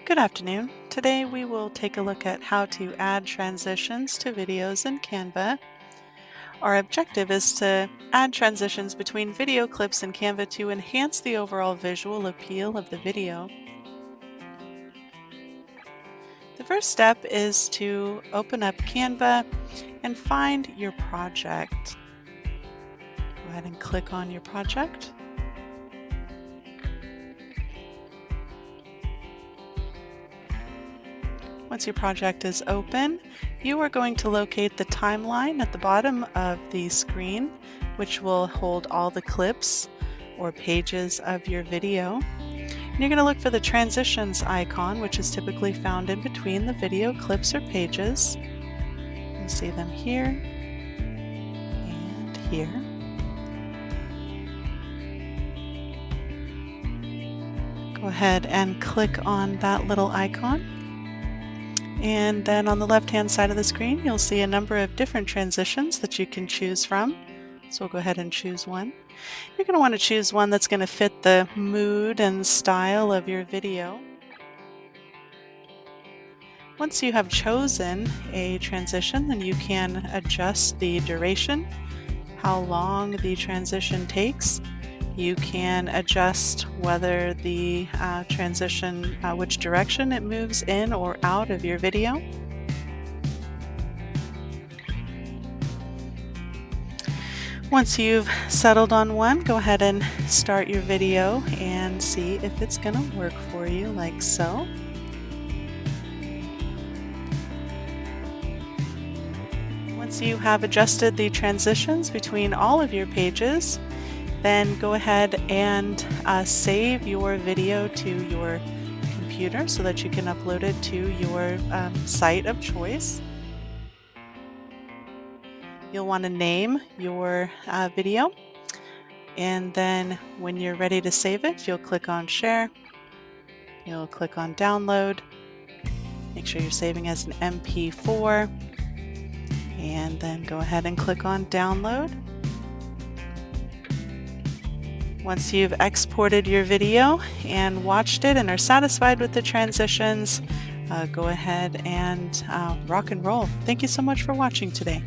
Good afternoon. Today we will take a look at how to add transitions to videos in Canva. Our objective is to add transitions between video clips in Canva to enhance the overall visual appeal of the video. The first step is to open up Canva and find your project. Go ahead and click on your project. Once your project is open, you are going to locate the timeline at the bottom of the screen, which will hold all the clips or pages of your video. And you're going to look for the transitions icon, which is typically found in between the video clips or pages. You'll see them here and here. Go ahead and click on that little icon. And then on the left-hand side of the screen, you'll see a number of different transitions that you can choose from. So we'll go ahead and choose one. You're going to want to choose one that's going to fit the mood and style of your video. Once you have chosen a transition, then you can adjust the duration, how long the transition takes. You can adjust whether the transition, which direction it moves in or out of your video. Once you've settled on one, go ahead and start your video and see if it's going to work for you, like so. Once you have adjusted the transitions between all of your pages, then go ahead and save your video to your computer so that you can upload it to your site of choice. You'll want to name your video, and then when you're ready to save it, you'll click on Share. You'll click on Download. Make sure you're saving as an MP4, and then go ahead and click on Download. Once you've exported your video and watched it and are satisfied with the transitions, go ahead and rock and roll. Thank you so much for watching today.